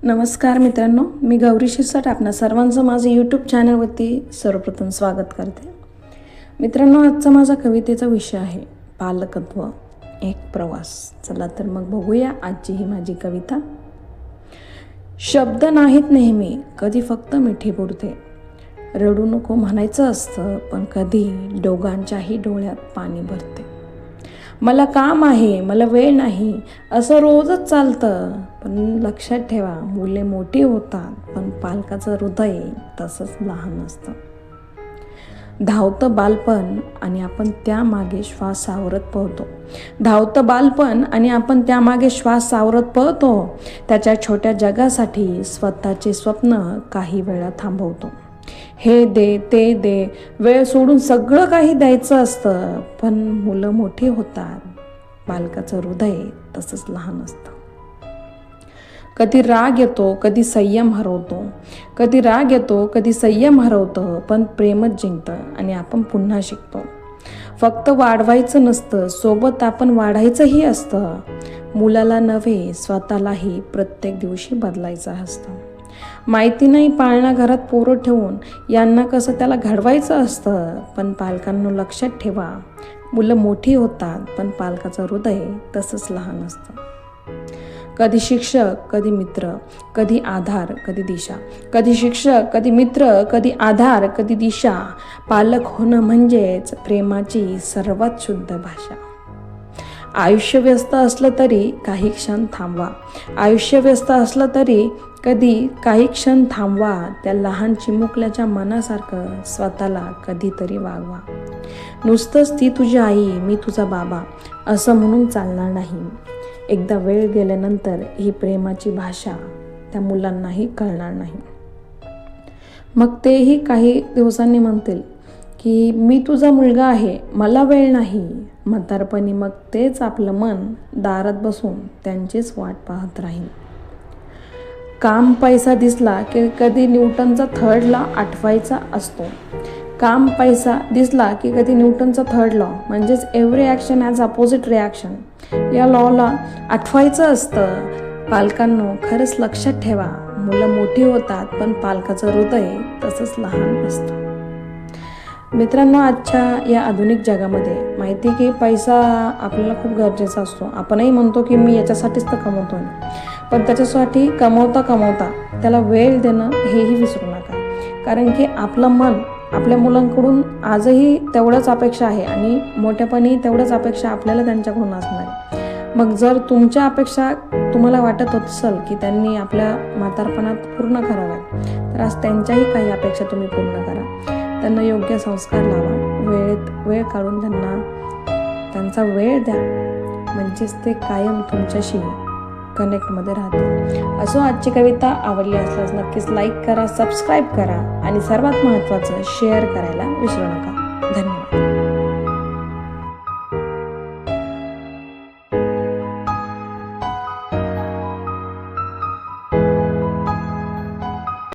नमस्कार मित्रांनो, मी गौरी शिरसाट आपणा सर्वांचं माझं यूट्यूब चॅनलवरती सर्वप्रथम स्वागत करते. मित्रांनो, आजचा माझा कवितेचा विषय आहे पालकत्व एक प्रवास. चला तर मग बघूया आजची ही माझी कविता. शब्द नाहीत नेहमी, कधी फक्त मिठी पुरते. रडू नको म्हणायचं असतं, पण कधी दोघांच्याही डोळ्यात पाणी भरते. मला काम आहे, मला वेळ नाही, असं रोजच चालतं. पण लक्षात ठेवा, मुले मोठी होतात, पण पालकाचं हृदय तसंच लहान असतं. धावतं बालपण आणि आपण त्यामागे श्वास सावरत पळतो. धावतं बालपण आणि आपण त्यामागे श्वास सावरत पळतो. त्याच्या छोट्या जगासाठी स्वतःचे स्वप्न काही वेळा थांबवतो. हे दे, ते दे, वेळ सोडून सगळं काही द्यायचं असतं. पण मुलं मोठी होतात, पालकाचं हृदय तसंच लहान असतं. कधी राग येतो, कधी संयम हरवतो. कधी राग येतो, कधी संयम हरवतं. पण प्रेमच जिंकतं आणि आपण पुन्हा शिकतो. फक्त वाढवायचं नसतं, सोबत आपण वाढायचंही असतं. मुलाला नव्हे, स्वतःलाही प्रत्येक दिवशी बदलायचं असतं. माहिती नाही पाळणा घरात पोरं ठेवून यांना कसं त्याला घडवायचं असतं. पण पालकांनो लक्षात ठेवा, मुलं मोठी होतात, पण पालकाचं हृदय तसंच लहान असतं. कधी शिक्षक, कधी मित्र, कधी आधार, कधी दिशा. कधी शिक्षक, कधी मित्र, कधी आधार, कधी दिशा. पालक होणं म्हणजेच प्रेमाची सर्वात शुद्ध भाषा. आयुष्य व्यस्त असलं तरी काही क्षण थांबवा. आयुष्य व्यस्त असलं तरी काही क्षण थांबवा. त्या लहान चिमुकल्याच्या मनासारखं स्वतःला कधीतरी वागवा. नुसतंच ती तुझी आई, मी तुझा बाबा असं म्हणून चालणार नाही. एकदा वेळ गेल्यानंतर ही प्रेमाची भाषा त्या मुलांनाही कळणार नाही. मग तेही काही दिवसांनी म्हणतील की मी तुझा मुलगा आहे, मला वेळ नाही. म्हातारपणी मग तेच आपलं मन दारात बसून त्यांचीच वाट पाहत राहील. काम पैसा दिसला की कधी न्यूटनचा थर्ड लॉ आठवायचा असतो. काम पैसा दिसला की कधी न्यूटनचा थर्ड लॉ म्हणजेच every action as opposite reaction या लॉला आठवायचं असतं. पालकांनो खरंच लक्षात ठेवा, मुलं मोठी होतात, पण पालकाचं हृदय तसंच लहान असतं. मित्रांनो, आजच्या या आधुनिक जगामध्ये माहिती की पैसा आपल्याला खूप गरजेचा असतो. आपणही म्हणतो की मी याच्यासाठीच तर कमवतो, पण त्याच्यासाठी कमवता त्याला वेळ देणं हेही विसरू नका. कारण की आपलं मन आपल्या मुलांकडून आजही तेवढंच अपेक्षा आहे आणि मोठ्यापणी तेवढंच अपेक्षा आपल्याला त्यांच्याकडून असणार आहे. मग जर तुमच्या अपेक्षा तुम्हाला वाटत असेल की त्यांनी आपल्या म्हातारपणात पूर्ण कराव्यात, तर आज त्यांच्याही काही अपेक्षा तुम्ही पूर्ण करा. त्यांना योग्य संस्कार लावा, वेळ काढून त्यांचा वेळ द्या, म्हणजेच ते कायम तुमच्याशी कनेक्टमध्ये राहतील. असो, आजची कविता आवडली असल्यास नक्कीच लाईक करा, सबस्क्राईब करा आणि सर्वात महत्त्वाचं शेअर करायला विसरू नका.